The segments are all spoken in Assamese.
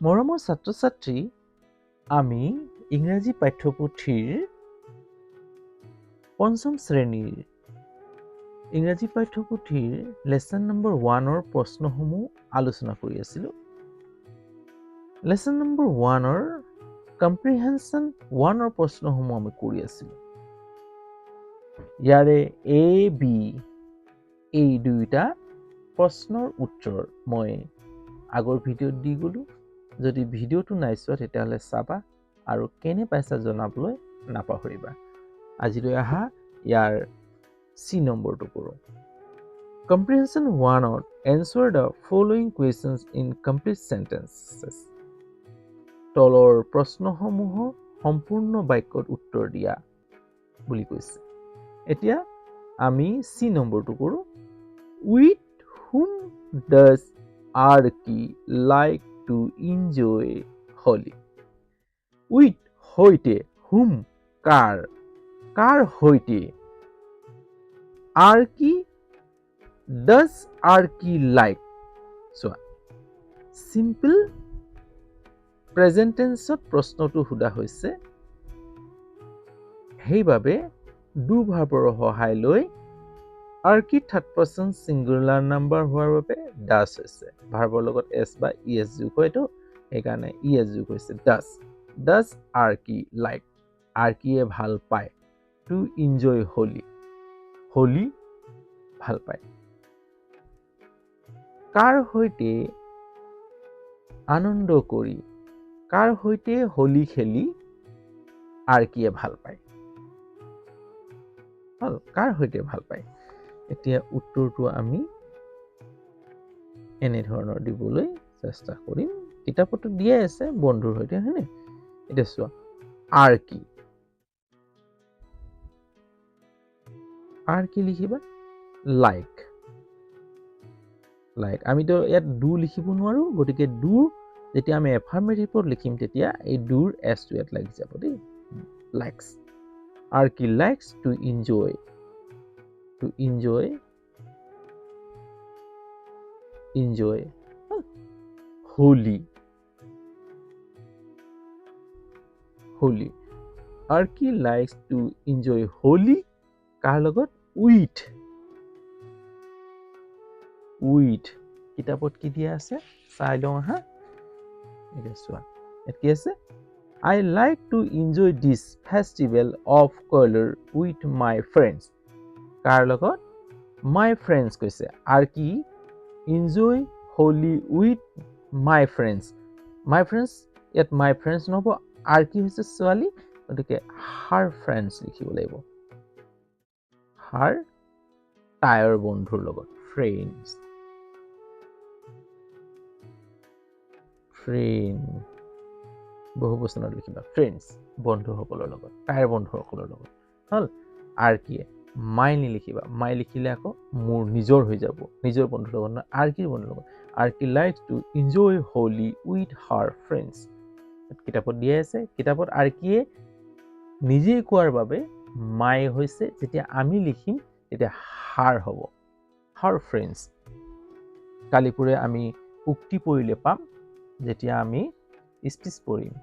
মৰমৰ ছাত্ৰ-ছাত্ৰী, আমি ইংৰাজী পাঠ্যপুথিৰ পঞ্চম শ্ৰেণীৰ ইংৰাজী পাঠ্যপুথিৰ লেসন নম্বৰ 1ৰ প্ৰশ্নসমূহ আলোচনা কৰি আছিলোঁ। লেসন নম্বৰ 1ৰ কম্প্ৰিহেনশ্যন 1ৰ প্ৰশ্নসমূহ আমি কৰি আছিলোঁ। ইয়াৰে A, B এই দুইটা প্ৰশ্নৰ উত্তৰ মই আগৰ ভিডিঅ'ত দি গ'লো। যদি ভিডিঅ'টো নাই চোৱা তেতিয়াহ'লে চাবা আৰু কেনে পাইছা জনাবলৈ নাপাহৰিবা। আজিলৈ আহা ইয়াৰ C নম্বৰটো কৰোঁ। Comprehension 1ত answer the following questions in complete sentences. তলৰ প্ৰশ্নসমূহৰ সম্পূৰ্ণ বাক্যত উত্তৰ দিয়া বুলি কৈছে। এতিয়া আমি C নম্বৰটো কৰোঁ। With whom does Arki like to enjoy Holi? With হৈতে whom car হৈতে Arki does Arki like? So simple present tenseত প্ৰশ্নটো সোধা হৈছে। সেইবাবে do ভাৰ্বৰ সহায় লৈ Arki third person singular number হোৱাৰ বাবে does হৈছে। ভাৰ্বৰ লগত s বা es যোগ হয়তো সেইকাৰণে es যোগ হৈছে does। Does Arki like? Arkiয়ে ভাল পায় to enjoy Holi। হোলি ভাল পায়। কাৰ হৈতে আনন্দ কৰি কাৰ হৈতে হোলি খেলি আৰ্কিয়ে ভাল পায়? কাৰ হৈতে ভাল পায়? এতিয়া উত্তৰটো আমি এনে ধৰণৰ দিবলৈ চেষ্টা কৰিম। কিতাপতো দিয়ে আছে বন্ধুৰ হৈতে, হয়নে? এতিয়া চোৱা, আৰ্কি লিখিবা লাইক। আমিতো ইয়াত ডু লিখিব নোৱাৰো, গতিকে ডু যেতিয়া আমি এফাৰ্মেটিভত লিখিম তেতিয়া এই ডুৰ এছ টো ইয়াত লাগি যাব দেই। Likes. Archie likes to enjoy Holi. Archie likes to enjoy Holi কাৰ লগত? উইথ। কিতাপত কি দিয়া আছে চাই লওঁ হা। এতিয়া চোৱা, ইয়াত কি আছে? I like to enjoy this festival of color with my friends. কাৰ লগত? My friends কৈছে। Arki enjoy Holi with my friends. My friends, ইয়াত my friends নহব, আৰ্কি হৈছে ছোৱালী, গতিকে her friends লিখিব লাগিব। her তাইৰ বন্ধুৰ লগত, friends। বহু বচনত লিখিবা friends, বন্ধুসকলৰ লগত, তাইৰ বন্ধুসকলৰ লগত। হল, আৰ্কিয়ে মাই নিলিখিবা, মাই লিখিলে আকৌ মোৰ নিজৰ হৈ যাব, নিজৰ বন্ধুৰ লগত নহয়, আৰ্কিৰ বন্ধুৰ লগত। Archie likes to enjoy Holi with her friends. কিতাপত দিয়া আছে। কিতাপত আৰ্কিয়ে নিজেই কোৱাৰ বাবে মাই হৈছে, যেতিয়া আমি লিখিম তেতিয়া হাৰ হ'ব, হাৰ ফ্ৰেণ্ডছ। কালিপুৰে আমি উক্তি পৰিলে পাম, যেতিয়া আমি স্পিচ পঢ়িম,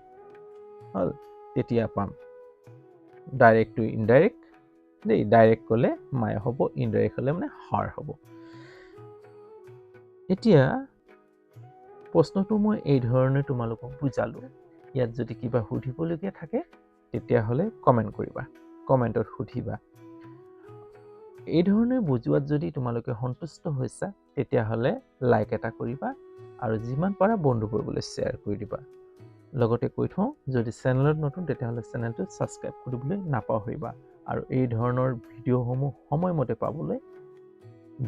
হল তেতিয়া পাম। ডাইৰেক্ট টু ইনডাইৰেক্ট দেই, ডাইৰেক্ট ক'লে মাই হ'ব, ইনডাইৰেক্ট হ'লে মানে হাৰ হ'ব। এতিয়া প্ৰশ্নটো মই এই ধৰণে তোমালোকক বুজালো। ইয়াত যদি কিবা সুধিবলগীয়া থাকে তেতিয়াহ'লে কমেণ্ট কৰিবা, কমেণ্টত সুধিবা। এই ধৰণে বুজোৱাত যদি তোমালোকে সন্তুষ্ট হৈছা তেতিয়াহ'লে লাইক এটা কৰিবা আৰু যিমান পাৰা বন্ধুবৰ্গলৈ শ্বেয়াৰ কৰি দিবা। লগতে কৈ থওঁ, যদি চেনেলত নতুন তেতিয়াহ'লে চেনেলটো ছাবস্ক্ৰাইব কৰিবলৈ নাপাহৰিবা আৰু এই ধৰণৰ ভিডিঅ'সমূহ সময়মতে পাবলৈ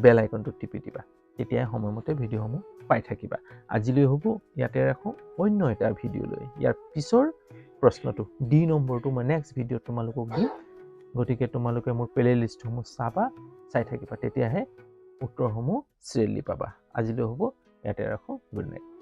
বেল আইকনটো টিপি দিবা, তেতিয়াই সময়মতে ভিডিঅ'সমূহ পাই থাকিবা। আজিলৈ হ'ব ইয়াতে ৰাখোঁ, অন্য এটা ভিডিঅ' লৈ। ইয়াৰ পিছৰ প্ৰশ্নটো ডি নম্বৰটো মই নেক্সট ভিডিঅ'ত তোমালোকক দিম, গতিকে তোমালোকে মোৰ প্লে লিষ্টসমূহ চাবা, চাই থাকিবা, তেতিয়াহে উত্তৰসমূহ চিৰিয়েলি পাবা। আজিলৈ হ'ব ইয়াতে ৰাখোঁ, গুড নাইট।